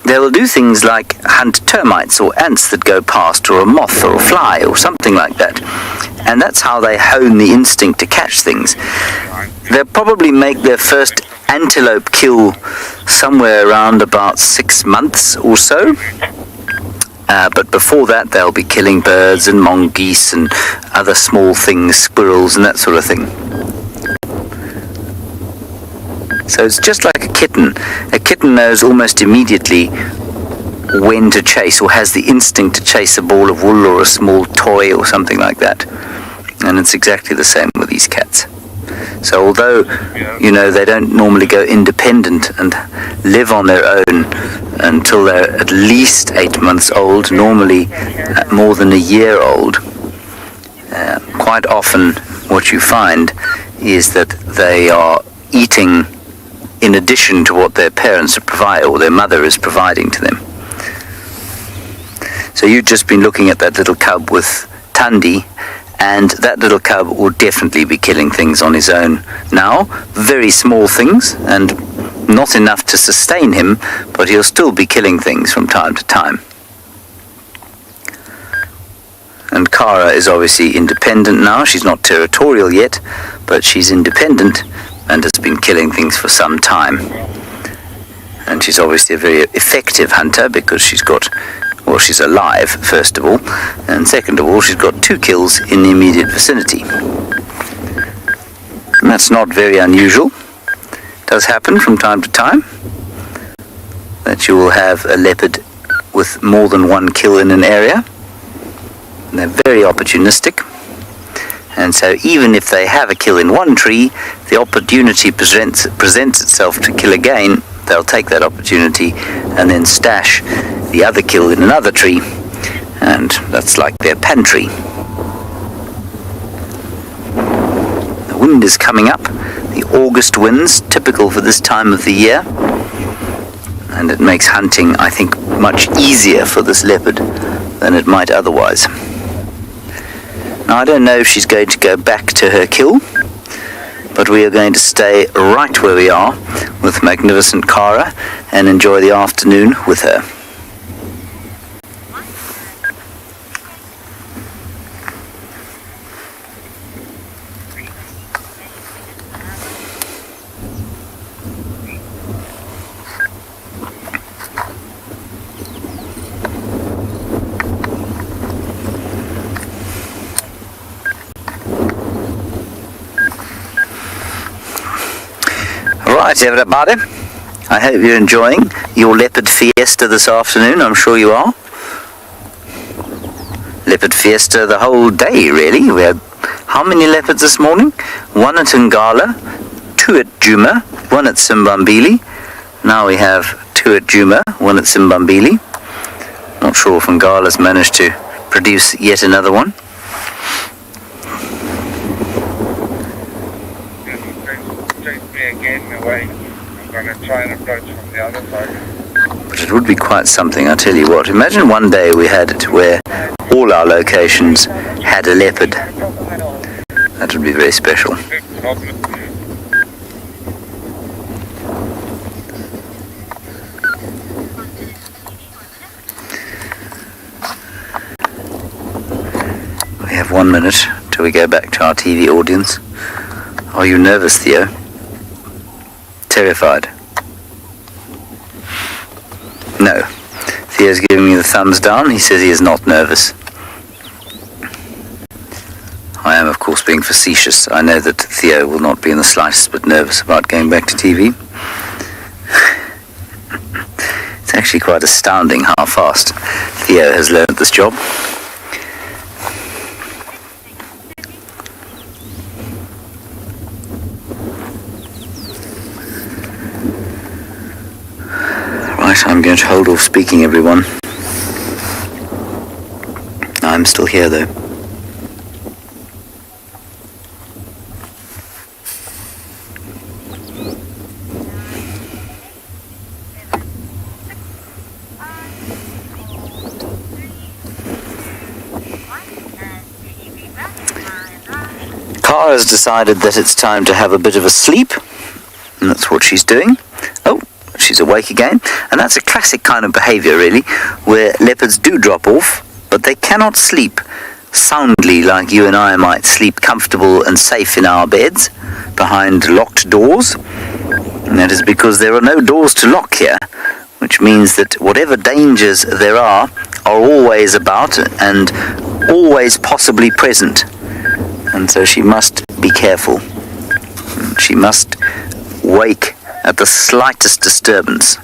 [SPEAKER 5] they will do things like hunt termites or ants that go past, or a moth or a fly or something like that. And that's how they hone the instinct to catch things. They'll probably make their first antelope kill somewhere around about 6 months or so. But before that, they'll be killing birds and mongoose and other small things, squirrels and that sort of thing. So it's just like a kitten. A kitten knows almost immediately when to chase, or has the instinct to chase a ball of wool or a small toy or something like that. And it's exactly the same with these cats. So although, they don't normally go independent and live on their own until they're at least 8 months old, normally more than a year old, quite often what you find is that they are eating in addition to what their parents provide, or their mother is providing to them. So you've just been looking at that little cub with Tandy, and that little cub will definitely be killing things on his own now. Very small things, and not enough to sustain him, but he'll still be killing things from time to time. And Kara is obviously independent now. She's not territorial yet, but she's independent and has been killing things for some time. And she's obviously a very effective hunter, because she's alive, first of all, and second of all, she's got 2 kills in the immediate vicinity. And that's not very unusual. It does happen from time to time that you will have a leopard with more than 1 kill in an area. And they're very opportunistic. And so even if they have a kill in one tree, the opportunity presents itself to kill again, they'll take that opportunity and then stash the other kill in another tree, and that's like their pantry. The wind is coming up, the August winds, typical for this time of the year. And it makes hunting, I think, much easier for this leopard than it might otherwise. Now, I don't know if she's going to go back to her kill, but we are going to stay right where we are with magnificent Cara and enjoy the afternoon with her. Right, everybody, I hope you're enjoying your leopard fiesta this afternoon. I'm sure you are. Leopard fiesta the whole day, really. We had how many leopards this morning? 1 at Ngala, 2 at Djuma, 1 at Simbambili. Now we have 2 at Djuma, 1 at Simbambili. Not sure if Ngala's managed to produce yet another one.
[SPEAKER 9] Again away. I'm going to try and approach from the other side.
[SPEAKER 5] But it would be quite something, I tell you what. Imagine one day we had it where all our locations had a leopard. That would be very special. We have 1 minute till we go back to our TV audience. Are you nervous, Theo? Terrified? No. Theo's giving me the thumbs down. He says he is not nervous. I am, of course, being facetious. I know that Theo will not be in the slightest bit nervous about going back to TV. It's actually quite astounding how fast Theo has learned this job. I'm going to hold off speaking, everyone. I'm still here, though. Cara's decided that it's time to have a bit of a sleep, and that's what she's doing. Oh, she's awake again, and that's a classic kind of behavior, really, where leopards do drop off, but they cannot sleep soundly like you and I might sleep comfortable and safe in our beds behind locked doors. And that is because there are no doors to lock here, which means that whatever dangers there are always about and always possibly present. And so she must be careful. She must wake at the slightest disturbance.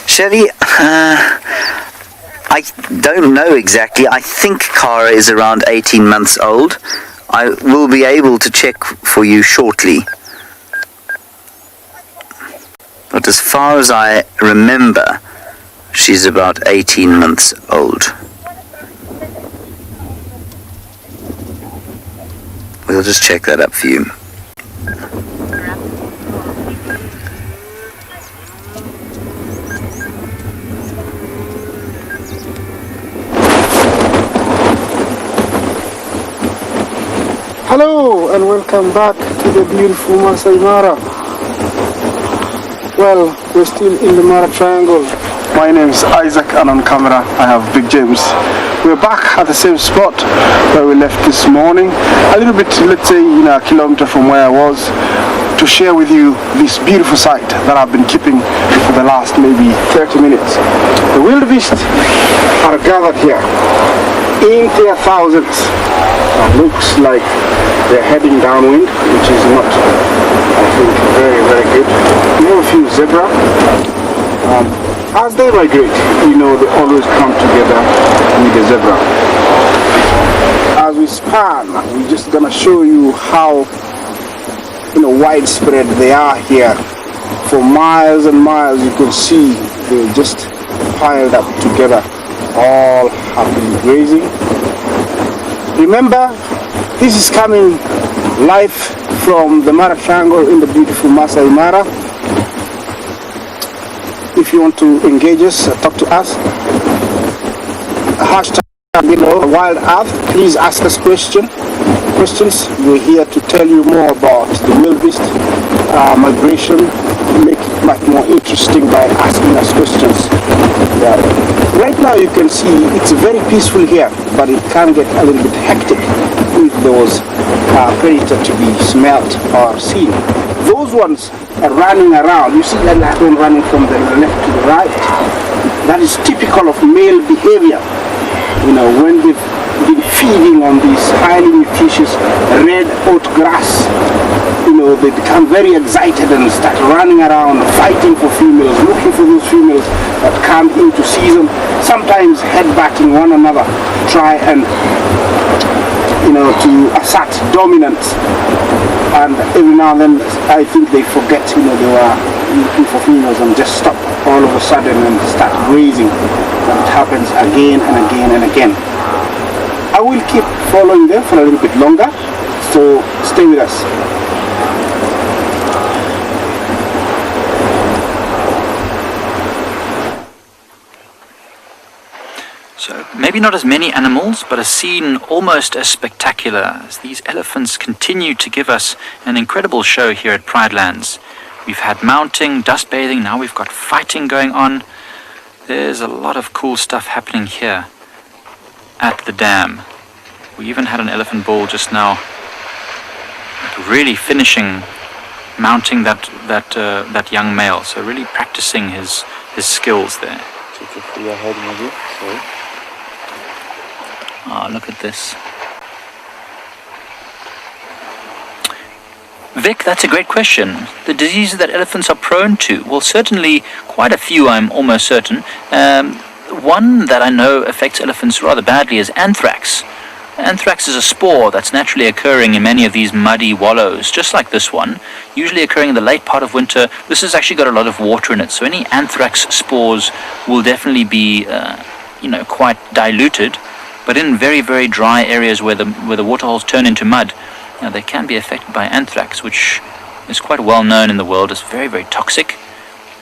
[SPEAKER 5] Shelley, I don't know exactly. I think Cara is around 18 months old. I will be able to check for you shortly. But as far as I remember, she's about 18 months old. We'll just check that up for you.
[SPEAKER 10] Hello and welcome back to the beautiful Masai Mara. Well, we're still in the Mara Triangle. My name is Isaac and on camera I have Big James. We're back at the same spot where we left this morning, a little bit, let's say, a kilometer from where I was, to share with you this beautiful sight that I've been keeping for the last maybe 30 minutes. The wildebeest are gathered here in their thousands. Looks like they're heading downwind, which is not, I think, very, very good. We have a few zebra. As they migrate, they always come together with the zebra. As we span, we're just gonna show you how widespread they are here. For miles and miles, you can see they're just piled up together all have been grazing. Remember, this is coming live from the Mara Triangle in the beautiful Masai Mara. If you want to engage us, talk to us, hashtag Wild Earth, please ask us questions. We're here to tell you more about the wildebeest migration, make it much more interesting by asking us questions. Right now you can see it's very peaceful here, but it can get a little bit hectic if there was a predator to be smelt or seen. Those ones are running around. You see that last one running from the left to the right? That is typical of male behavior. You know, when they've been feeding on this highly nutritious red oat grass, you know, they become very excited and start running around, fighting for females, looking for those females that come into season, sometimes headbutting one another, try and, you know, to assert dominance. And every now and then, I think they forget, you know, they were looking for females and just stop all of a sudden and start grazing. And it happens again and again and again. I will keep following them for a little bit longer, so stay with us.
[SPEAKER 2] So maybe not as many animals, but a scene almost as spectacular as these elephants continue to give us an incredible show here at Pride Lands. We've had mounting, dust bathing, now we've got fighting going on. There's a lot of cool stuff happening here at the dam. We even had an elephant bull just now really finishing mounting that young male, so really practicing his skills there. Oh, look at this. Vic, that's a great question. The diseases that elephants are prone to, well, certainly quite a few, I'm almost certain. One that I know affects elephants rather badly is anthrax. Anthrax is a spore that's naturally occurring in many of these muddy wallows, just like this one, usually occurring in the late part of winter. This has actually got a lot of water in it, so any anthrax spores will definitely be, quite diluted. But in very, very dry areas where the waterholes turn into mud, they can be affected by anthrax, which is quite well known in the world as very, very toxic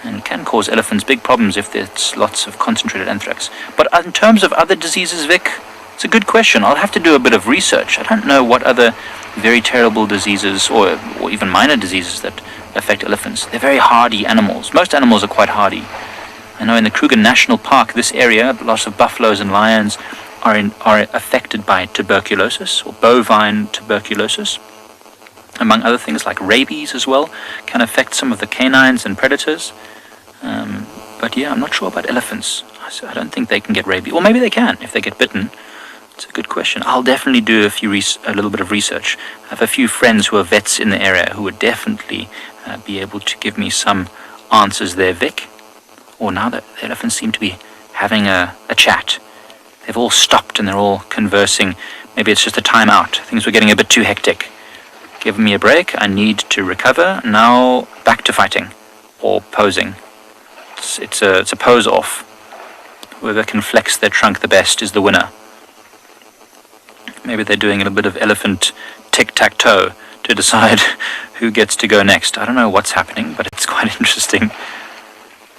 [SPEAKER 2] and can cause elephants big problems if there's lots of concentrated anthrax. But in terms of other diseases, Vic, it's a good question. I'll have to do a bit of research. I don't know what other very terrible diseases or even minor diseases that affect elephants. They're very hardy animals. Most animals are quite hardy. I know in the Kruger National Park, this area, lots of buffaloes and lions are affected by tuberculosis or bovine tuberculosis. Among other things like rabies as well, can affect some of the canines and predators. But yeah, I'm not sure about elephants. I don't think they can get rabies. Or maybe they can if they get bitten. It's a good question. I'll definitely do a little bit of research. I have a few friends who are vets in the area who would definitely be able to give me some answers there, Vic. Or now that the elephants seem to be having a chat. They've all stopped and they're all conversing. Maybe it's just a time out. Things were getting a bit too hectic. Give me a break. I need to recover. Now back to fighting or posing. It's a pose off. Whoever can flex their trunk the best is the winner. Maybe they're doing a little bit of elephant tic-tac-toe to decide who gets to go next. I don't know what's happening, but it's quite interesting.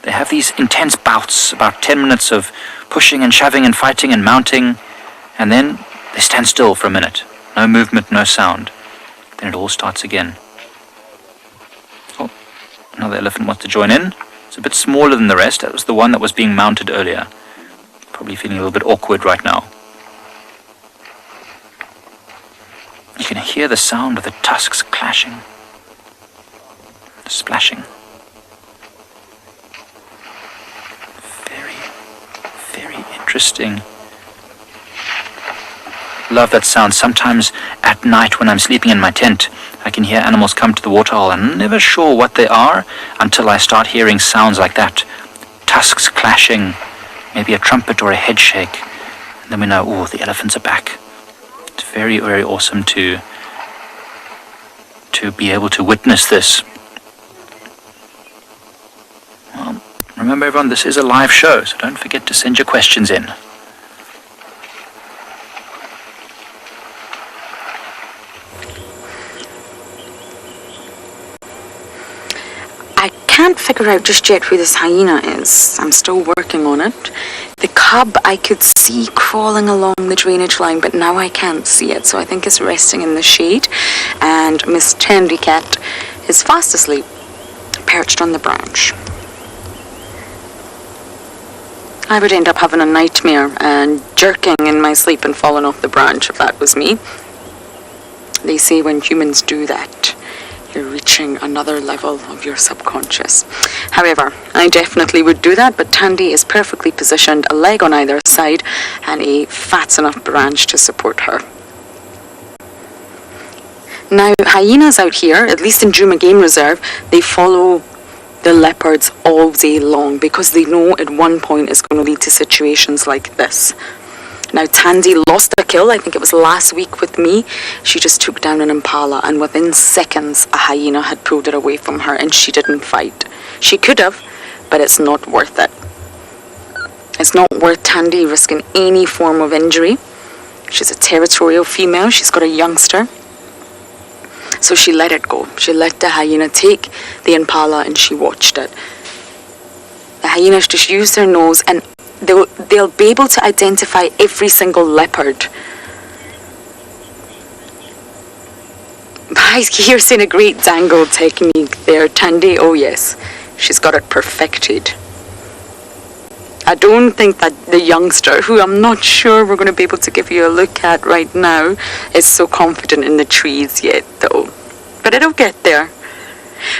[SPEAKER 2] They have these intense bouts, about 10 minutes of pushing and shoving and fighting and mounting, and then they stand still for a minute. No movement, no sound. Then it all starts again. Oh, another elephant wants to join in. It's a bit smaller than the rest. That was the one that was being mounted earlier. Probably feeling a little bit awkward right now. You can hear the sound of the tusks clashing, splashing. Very, very interesting. Love that sound. Sometimes at night when I'm sleeping in my tent, I can hear animals come to the waterhole. I'm never sure what they are until I start hearing sounds like that. Tusks clashing, maybe a trumpet or a head shake. And then we know, oh, the elephants are back. It's very, very awesome to be able to witness this. Well, remember everyone, this is a live show, so don't forget to send your questions in.
[SPEAKER 3] can't figure out just yet who this hyena is. I'm still working on it. The cub I could see crawling along the drainage line, but now I can't see it, so I think it's resting in the shade. And Miss Tandy Cat is fast asleep, perched on the branch. I would end up having a nightmare and jerking in my sleep and falling off the branch if that was me. They say when humans do that, you're reaching another level of your subconscious. However, I definitely would do that, but Tandy is perfectly positioned, a leg on either side, and a fat enough branch to support her. Now, hyenas out here, at least in Djuma Game Reserve, they follow the leopards all day long because they know at one point it's going to lead to situations like this. Now, Tandy lost a kill, I think it was last week with me. She just took down an impala, and within seconds a hyena had pulled it away from her, and she didn't fight. She could have, but it's not worth it. It's not worth Tandy risking any form of injury. She's a territorial female, she's got a youngster. So she let it go. She let the hyena take the impala and she watched it. The hyenas just use their nose and they'll be able to identify every single leopard. You're seeing a great dangle technique there, Tandy. Oh yes, she's got it perfected. I don't think that the youngster, who I'm not sure we're going to be able to give you a look at right now, is so confident in the trees yet though. But it'll get there.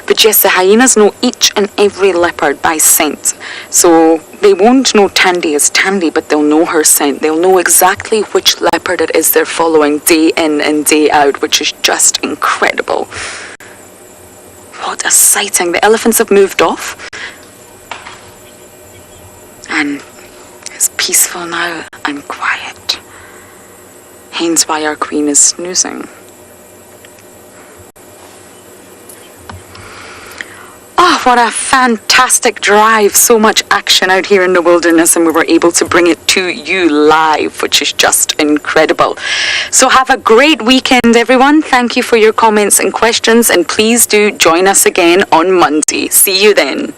[SPEAKER 3] But yes, the hyenas know each and every leopard by scent. So they won't know Tandy as Tandy, but they'll know her scent. They'll know exactly which leopard it is they're following day in and day out, which is just incredible. What a sighting. The elephants have moved off. And it's peaceful now and quiet. Hence why our queen is snoozing. Oh, what a fantastic drive. So much action out here in the wilderness, and we were able to bring it to you live, which is just incredible. So have a great weekend, everyone. Thank you for your comments and questions, and please do join us again on Monday. See you then.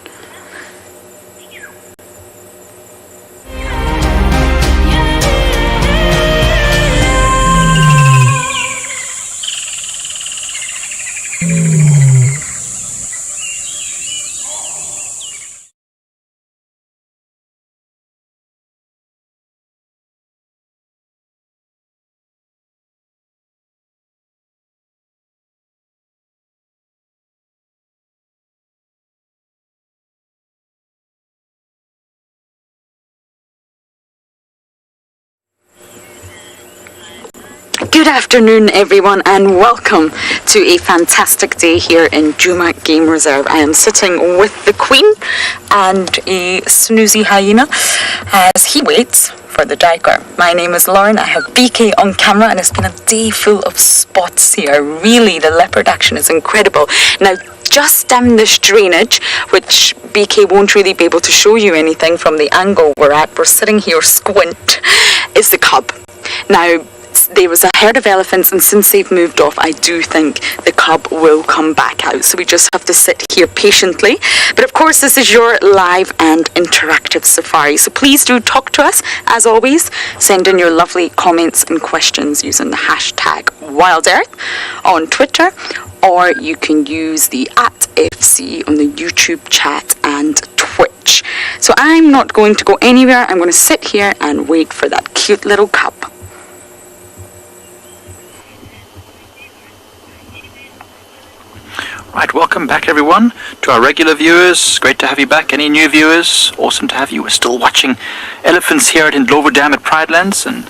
[SPEAKER 3] Good afternoon, everyone, and welcome to a fantastic day here in Djuma Game Reserve. I am sitting with the Queen and a snoozy hyena as he waits for the diker. My name is Lauren. I have BK on camera, and it's been a day full of spots here. Really, the leopard action is incredible. Now, just down this drainage, which BK won't really be able to show you anything from the angle we're at, we're sitting here squint, is the cub. Now, there was a herd of elephants, and since they've moved off, I do think the cub will come back out. So we just have to sit here patiently. But of course, this is your live and interactive safari. So please do talk to us. As always, send in your lovely comments and questions using the hashtag WildEarth on Twitter, or you can use the @FC on the YouTube chat and Twitch. So I'm not going to go anywhere. I'm going to sit here and wait for that cute little cub.
[SPEAKER 2] Right, welcome back everyone to our regular viewers. Great to have you back. Any new viewers? Awesome to have you. We're still watching elephants here at Ndlovu Dam at Pridelands, and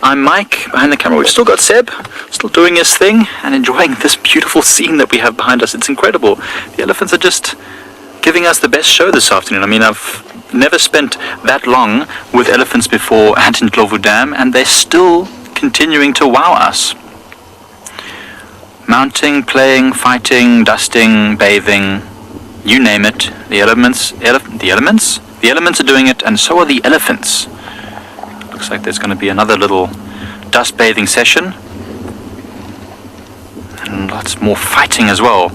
[SPEAKER 2] I'm Mike behind the camera. We've still got Seb, still doing his thing and enjoying this beautiful scene that we have behind us. It's incredible. The elephants are just giving us the best show this afternoon. I mean, I've never spent that long with elephants before at Ndlovu Dam, and they're still continuing to wow us. Mounting, playing, fighting, dusting, bathing, you name it. The elements are doing it, and so are the elephants. Looks like there's going to be another little dust bathing session, and lots more fighting as well.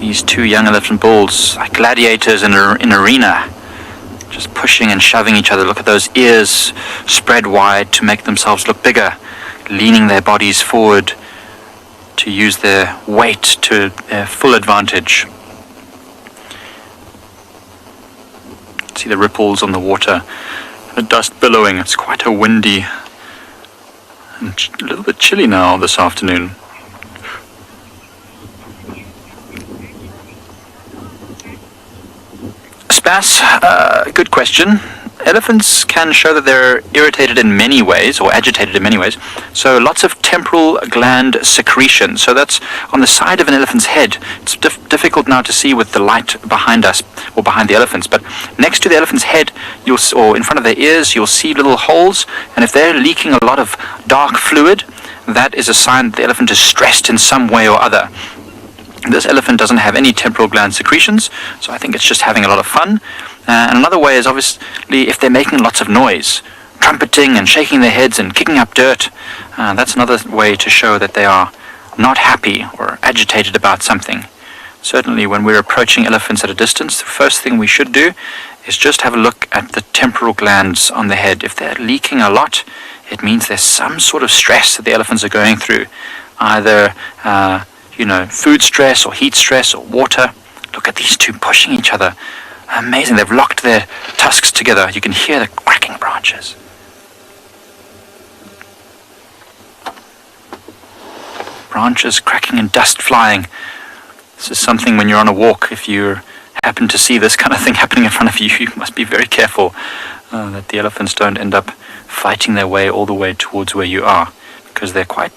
[SPEAKER 2] These two young elephant bulls, like gladiators in an arena, just pushing and shoving each other. Look at those ears spread wide to make themselves look bigger, leaning their bodies forward to use their weight to their full advantage. See the ripples on the water, the dust billowing. It's quite a windy and a little bit chilly now this afternoon. Spas, good question. Elephants can show that they're irritated in many ways, or agitated in many ways. So lots of temporal gland secretion. So that's on the side of an elephant's head. It's difficult now to see with the light behind us, or behind the elephants. But next to the elephant's head, or in front of their ears, you'll see little holes. And if they're leaking a lot of dark fluid, that is a sign that the elephant is stressed in some way or other. This elephant doesn't have any temporal gland secretions, so I think it's just having a lot of fun. And another way is obviously if they're making lots of noise, trumpeting and shaking their heads and kicking up dirt. That's another way to show that they are not happy or agitated about something. Certainly when we're approaching elephants at a distance, the first thing we should do is just have a look at the temporal glands on the head. If they're leaking a lot, it means there's some sort of stress that the elephants are going through. Either food stress or heat stress or water. Look at these two pushing each other. Amazing, they've locked their tusks together. You can hear the cracking branches. Branches cracking and dust flying. This is something when you're on a walk, if you happen to see this kind of thing happening in front of you, you must be very careful that the elephants don't end up fighting their way all the way towards where you are, because they're quite